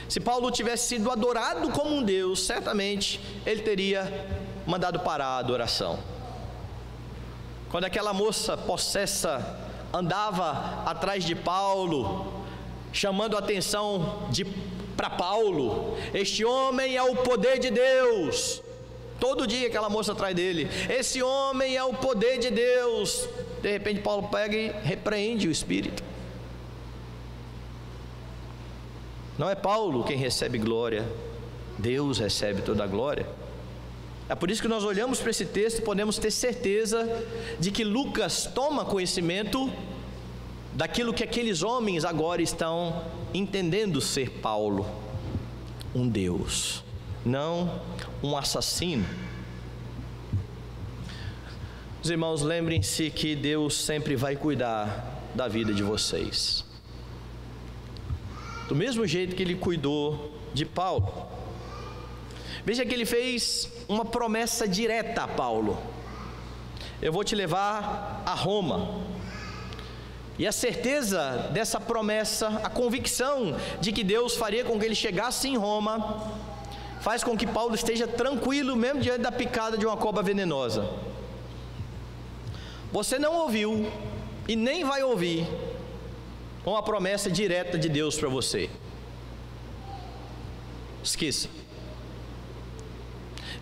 Se Paulo tivesse sido adorado como um Deus, certamente ele teria mandado parar a adoração. Quando aquela moça possessa andava atrás de Paulo, chamando a atenção para Paulo: este homem é o poder de Deus. Todo dia aquela moça atrás dele: esse homem é o poder de Deus. De repente Paulo pega e repreende o espírito. Não é Paulo quem recebe glória, Deus recebe toda a glória. É por isso que nós olhamos para esse texto e podemos ter certeza de que Lucas toma conhecimento daquilo que aqueles homens agora estão entendendo ser Paulo, um Deus, não um assassino. Os irmãos, lembrem-se que Deus sempre vai cuidar da vida de vocês, do mesmo jeito que Ele cuidou de Paulo. Veja que Ele fez uma promessa direta a Paulo: eu vou te levar a Roma. E a certeza dessa promessa, a convicção de que Deus faria com que ele chegasse em Roma, faz com que Paulo esteja tranquilo mesmo diante da picada de uma cobra venenosa. Você não ouviu e nem vai ouvir uma promessa direta de Deus para você. Esqueça.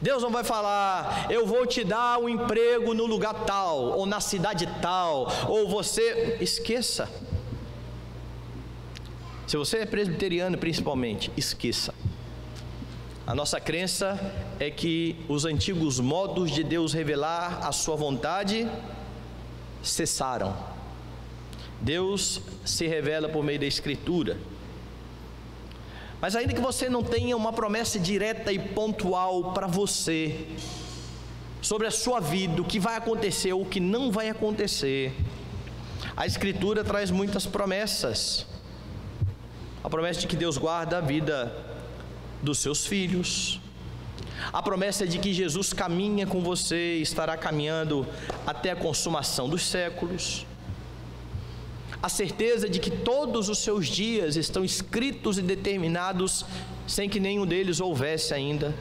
Deus não vai falar: eu vou te dar um emprego no lugar tal, ou na cidade tal, ou você... Esqueça. Se você é presbiteriano principalmente, esqueça. A nossa crença é que os antigos modos de Deus revelar a sua vontade cessaram. Deus se revela por meio da Escritura. Mas ainda que você não tenha uma promessa direta e pontual para você, sobre a sua vida, o que vai acontecer ou o que não vai acontecer, a Escritura traz muitas promessas. A promessa de que Deus guarda a vida dos seus filhos, a promessa de que Jesus caminha com você e estará caminhando até a consumação dos séculos, a certeza de que todos os seus dias estão escritos e determinados sem que nenhum deles houvesse ainda.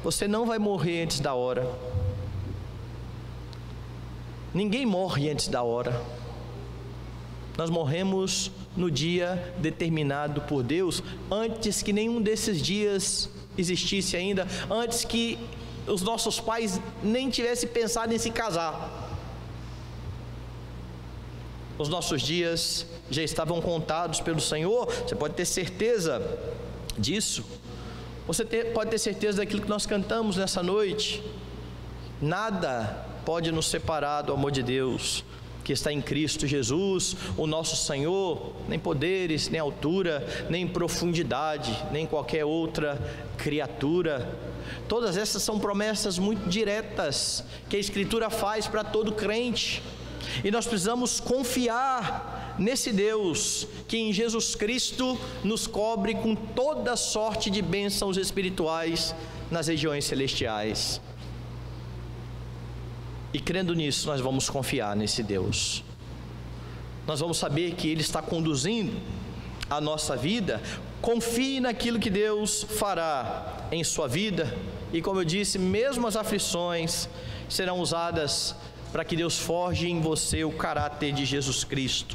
Você não vai morrer antes da hora. Ninguém morre antes da hora. Nós morremos no dia determinado por Deus, antes que nenhum desses dias existisse ainda, antes que os nossos pais nem tivessem pensado em se casar. Os nossos dias já estavam contados pelo Senhor. Você pode ter certeza disso. Você pode ter certeza daquilo que nós cantamos nessa noite. Nada pode nos separar do amor de Deus que está em Cristo Jesus, o nosso Senhor. Nem poderes, nem altura, nem profundidade, nem qualquer outra criatura. Todas essas são promessas muito diretas que a Escritura faz para todo crente. E nós precisamos confiar nesse Deus que em Jesus Cristo nos cobre com toda sorte de bênçãos espirituais nas regiões celestiais. E crendo nisso, nós vamos confiar nesse Deus. Nós vamos saber que Ele está conduzindo a nossa vida. Confie naquilo que Deus fará em sua vida. E como eu disse, mesmo as aflições serão usadas para que Deus forje em você o caráter de Jesus Cristo.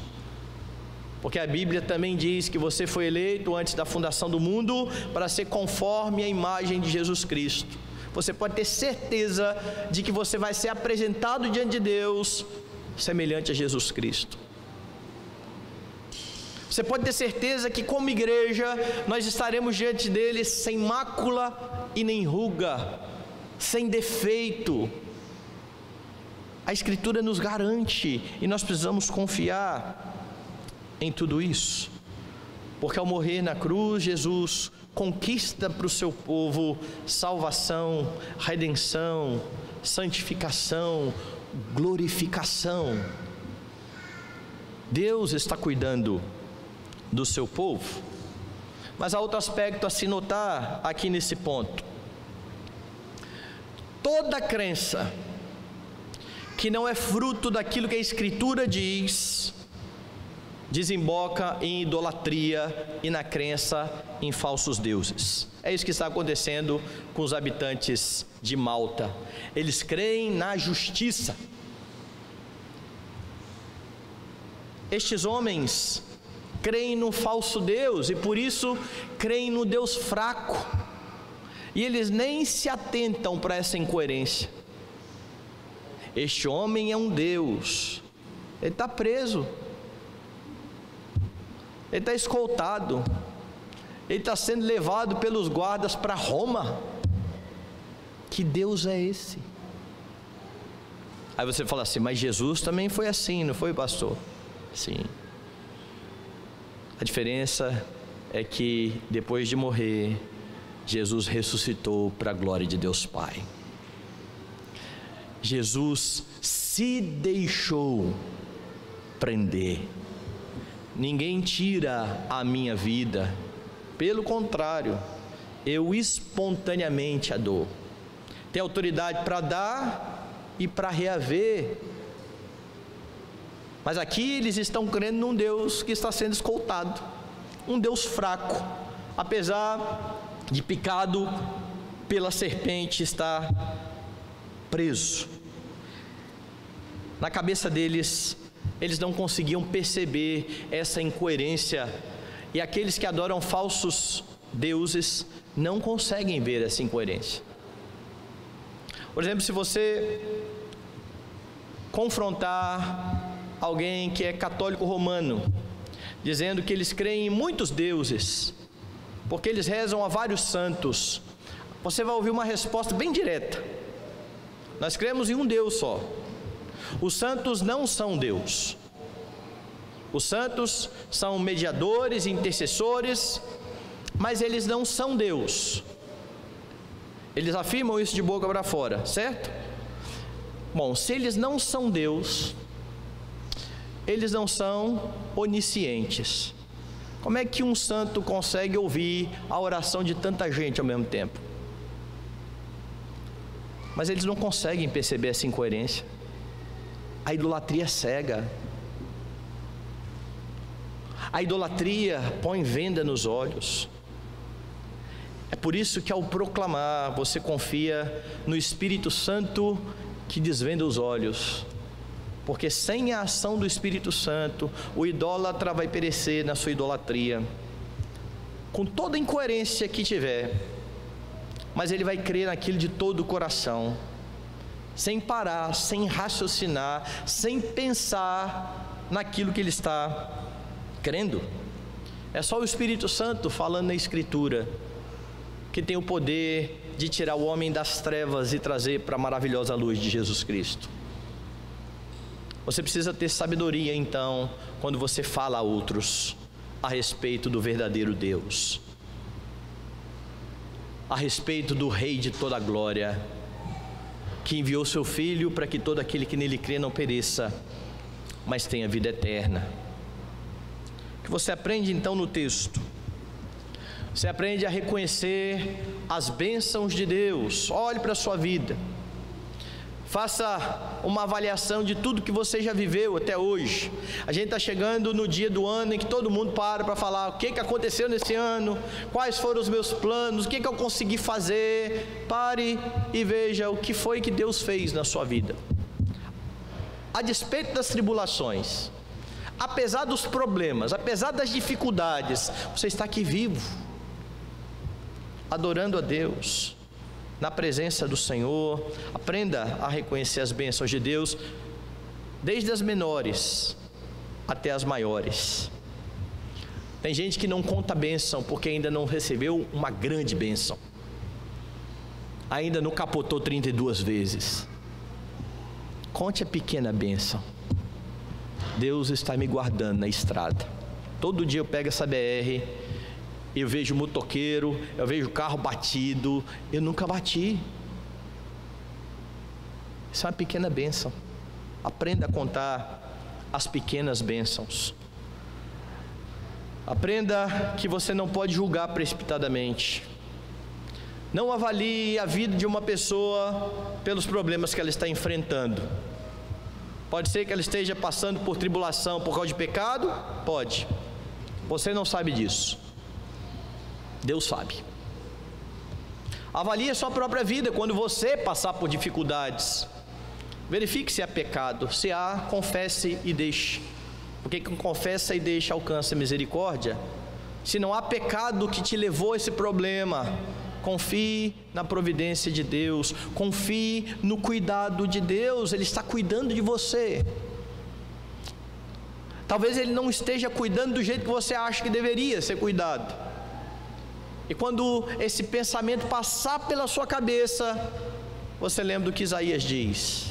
Porque a Bíblia também diz que você foi eleito antes da fundação do mundo para ser conforme a imagem de Jesus Cristo. Você pode ter certeza de que você vai ser apresentado diante de Deus semelhante a Jesus Cristo. Você pode ter certeza que como igreja nós estaremos diante dele sem mácula e nem ruga, sem defeito. A Escritura nos garante e nós precisamos confiar em tudo isso, porque ao morrer na cruz, Jesus conquista para o seu povo salvação, redenção, santificação, glorificação. Deus está cuidando do seu povo. Mas há outro aspecto a se notar aqui nesse ponto. Toda crença que não é fruto daquilo que a Escritura diz, desemboca em idolatria e na crença em falsos deuses. É isso que está acontecendo com os habitantes de Malta. Eles creem na justiça. Estes homens creem no falso Deus e por isso creem no Deus fraco. E eles nem se atentam para essa incoerência. Este homem é um Deus, ele está preso, ele está escoltado, ele está sendo levado pelos guardas para Roma. Que Deus é esse? Aí você fala assim, mas Jesus também foi assim, não foi, pastor? Sim. A diferença é que depois de morrer, Jesus ressuscitou para a glória de Deus Pai. Jesus se deixou prender. Ninguém tira a minha vida, pelo contrário, eu espontaneamente a dou. Tem autoridade para dar e para reaver. Mas aqui eles estão crendo num Deus que está sendo escoltado, um Deus fraco, apesar de picado pela serpente, está preso. Na cabeça deles, eles não conseguiam perceber essa incoerência, e aqueles que adoram falsos deuses não conseguem ver essa incoerência. Por exemplo, se você confrontar alguém que é católico romano, dizendo que eles creem em muitos deuses, porque eles rezam a vários santos, você vai ouvir uma resposta bem direta: nós cremos em um Deus só. Os santos não são Deus. Os santos são mediadores, intercessores, mas eles não são Deus. Eles afirmam isso de boca para fora, certo? Bom, se eles não são Deus, eles não são oniscientes. Como é que um santo consegue ouvir a oração de tanta gente ao mesmo tempo? Mas eles não conseguem perceber essa incoerência. A idolatria é cega. A idolatria põe venda nos olhos. É por isso que ao proclamar, você confia no Espírito Santo que desvenda os olhos. porque sem a ação do Espírito Santo, o idólatra vai perecer na sua idolatria, com toda a incoerência que tiver, mas ele vai crer naquilo de todo o coração, sem parar, sem raciocinar, sem pensar naquilo que ele está crendo. É só o Espírito Santo falando na Escritura que tem o poder de tirar o homem das trevas e trazer para a maravilhosa luz de Jesus Cristo. Você precisa ter sabedoria, então, quando você fala a outros a respeito do verdadeiro Deus, a respeito do Rei de toda a glória, que enviou seu Filho para que todo aquele que nele crê não pereça, mas tenha vida eterna. O que você aprende então no texto? Você aprende a reconhecer as bênçãos de Deus. Olhe para a sua vida, faça uma avaliação de tudo que você já viveu até hoje. A gente está chegando no dia do ano em que todo mundo para falar o que aconteceu nesse ano, quais foram os meus planos, o que eu consegui fazer. Pare e veja o que foi que Deus fez na sua vida. A despeito das tribulações, apesar dos problemas, apesar das dificuldades, você está aqui vivo, adorando a Deus, na presença do Senhor. Aprenda a reconhecer as bênçãos de Deus, desde as menores até as maiores. Tem gente que não conta bênção porque ainda não recebeu uma grande bênção, ainda não capotou 32 vezes. Conte a pequena bênção. Deus está me guardando na estrada. Todo dia eu pego essa BR, eu vejo motoqueiro, eu vejo carro batido, eu nunca bati. Isso é uma pequena bênção. Aprenda a contar as pequenas bênçãos. Aprenda que você não pode julgar precipitadamente. Não avalie a vida de uma pessoa pelos problemas que ela está enfrentando. Pode ser que ela esteja passando por tribulação por causa de pecado? Pode. Você não sabe disso. Deus sabe. Avalie a sua própria vida quando você passar por dificuldades. Verifique se há pecado. Se há, confesse e deixe. Porque quem confessa e deixa alcança misericórdia. Se não há pecado que te levou a esse problema, confie na providência de Deus, confie no cuidado de Deus. Ele está cuidando de você. Talvez Ele não esteja cuidando do jeito que você acha que deveria ser cuidado. E quando esse pensamento passar pela sua cabeça, você lembra do que Isaías diz: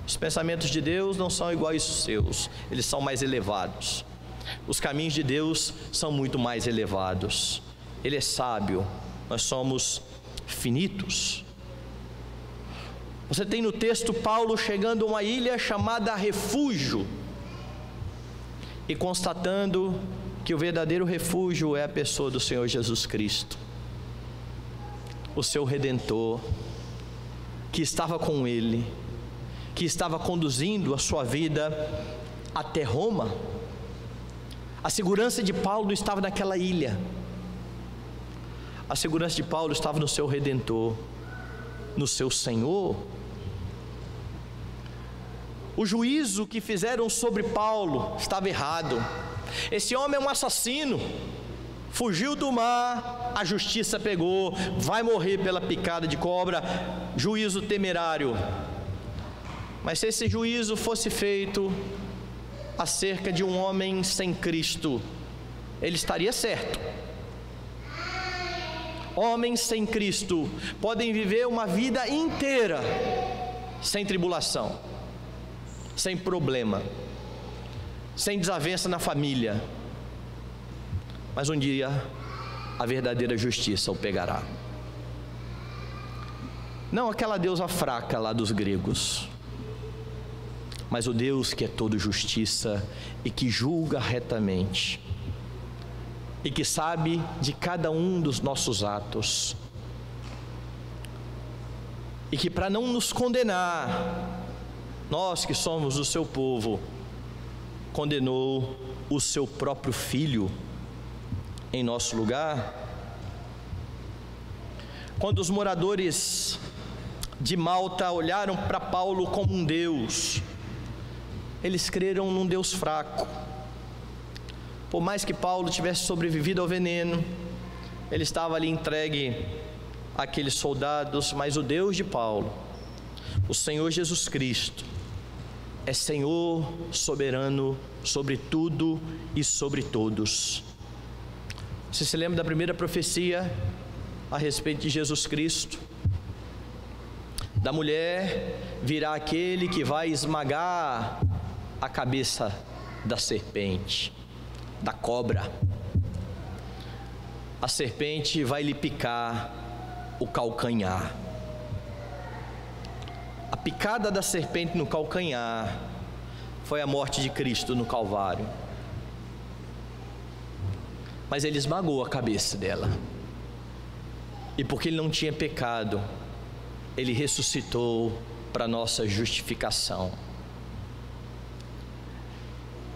os pensamentos de Deus não são iguais aos seus, eles são mais elevados. Os caminhos de Deus são muito mais elevados. Ele é sábio, nós somos finitos. Você tem no texto Paulo chegando a uma ilha chamada Refúgio e constatando que o verdadeiro refúgio é a pessoa do Senhor Jesus Cristo, o seu Redentor, que estava com ele, que estava conduzindo a sua vida até Roma. A segurança de Paulo estava naquela ilha. A segurança de Paulo estava no seu Redentor, no seu Senhor. O juízo que fizeram sobre Paulo estava errado. Esse homem é um assassino, fugiu do mar, a justiça pegou, vai morrer pela picada de cobra, juízo temerário. Mas se esse juízo fosse feito acerca de um homem sem Cristo, ele estaria certo. Homens sem Cristo podem viver uma vida inteira sem tribulação, sem problema, sem desavença na família, mas um dia a verdadeira justiça o pegará. Não aquela deusa fraca lá dos gregos, mas o Deus que é todo justiça e que julga retamente e que sabe de cada um dos nossos atos, e que para não nos condenar, nós que somos o seu povo, condenou o seu próprio Filho em nosso lugar. Quando os moradores de Malta olharam para Paulo como um Deus, eles creram num Deus fraco. Por mais que Paulo tivesse sobrevivido ao veneno, ele estava ali entregue àqueles soldados, mas o Deus de Paulo, o Senhor Jesus Cristo, é Senhor soberano sobre tudo e sobre todos. Você se lembra da primeira profecia a respeito de Jesus Cristo? Da mulher virá aquele que vai esmagar a cabeça da serpente, da cobra. A serpente vai lhe picar o calcanhar. A picada da serpente no calcanhar foi a morte de Cristo no Calvário. Mas ele esmagou a cabeça dela. E porque ele não tinha pecado, ele ressuscitou para nossa justificação.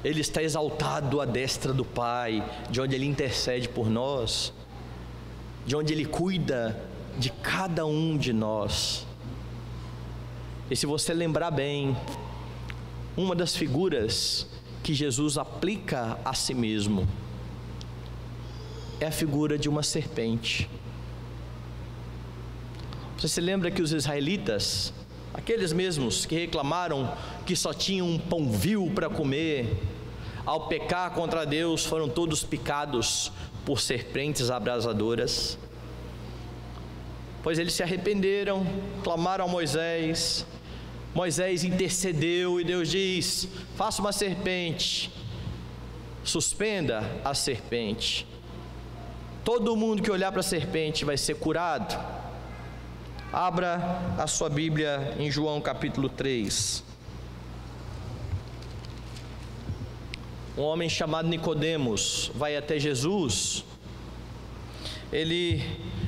Ele está exaltado à destra do Pai, de onde ele intercede por nós, de onde ele cuida de cada um de nós. E se você lembrar bem, uma das figuras que Jesus aplica a si mesmo é a figura de uma serpente. Você se lembra que os israelitas, aqueles mesmos que reclamaram que só tinham um pão vil para comer, ao pecar contra Deus foram todos picados por serpentes abrasadoras? Pois eles se arrependeram, clamaram a Moisés. Moisés intercedeu e Deus diz: faça uma serpente, suspenda a serpente. Todo mundo que olhar para a serpente vai ser curado. Abra a sua Bíblia em João capítulo 3. Um homem chamado Nicodemos vai até Jesus. Ele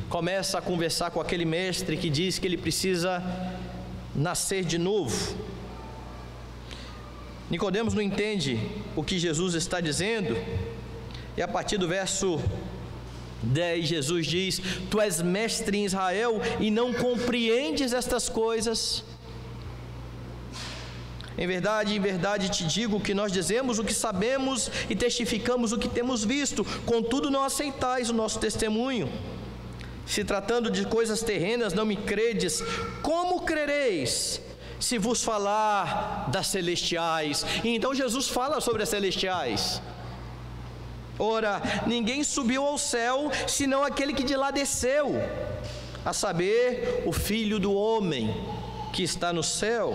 começa a conversar com aquele mestre que diz que ele precisa nascer de novo. Nicodemos não entende o que Jesus está dizendo, e a partir do verso 10, Jesus diz: tu és mestre em Israel e não compreendes estas coisas? Em verdade te digo que nós dizemos o que sabemos e testificamos o que temos visto, contudo não aceitais o nosso testemunho. Se tratando de coisas terrenas não me credes, como crereis se vos falar das celestiais? E então Jesus fala sobre as celestiais. Ora, ninguém subiu ao céu, senão aquele que de lá desceu, a saber, o Filho do homem que está no céu.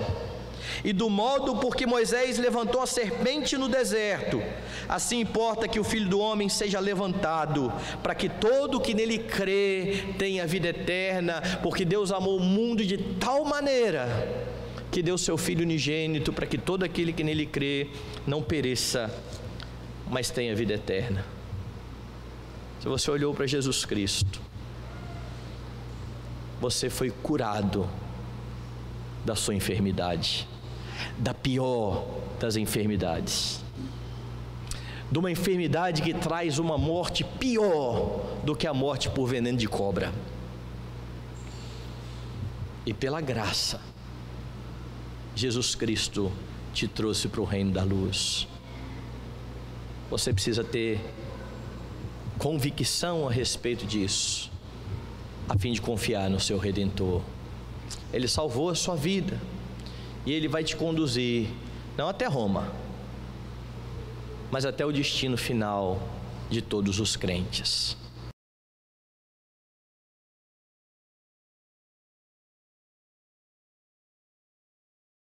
E do modo por que Moisés levantou a serpente no deserto, assim importa que o Filho do homem seja levantado, para que todo que nele crê tenha vida eterna, porque Deus amou o mundo de tal maneira que deu seu Filho unigênito, para que todo aquele que nele crê não pereça, mas tenha vida eterna. Se você olhou para Jesus Cristo, você foi curado da sua enfermidade, da pior das enfermidades, de uma enfermidade que traz uma morte pior do que a morte por veneno de cobra. E pela graça, Jesus Cristo te trouxe para o reino da luz. Você precisa ter convicção a respeito disso, a fim de confiar no seu Redentor. Ele salvou a sua vida e Ele vai te conduzir, não até Roma, mas até o destino final de todos os crentes.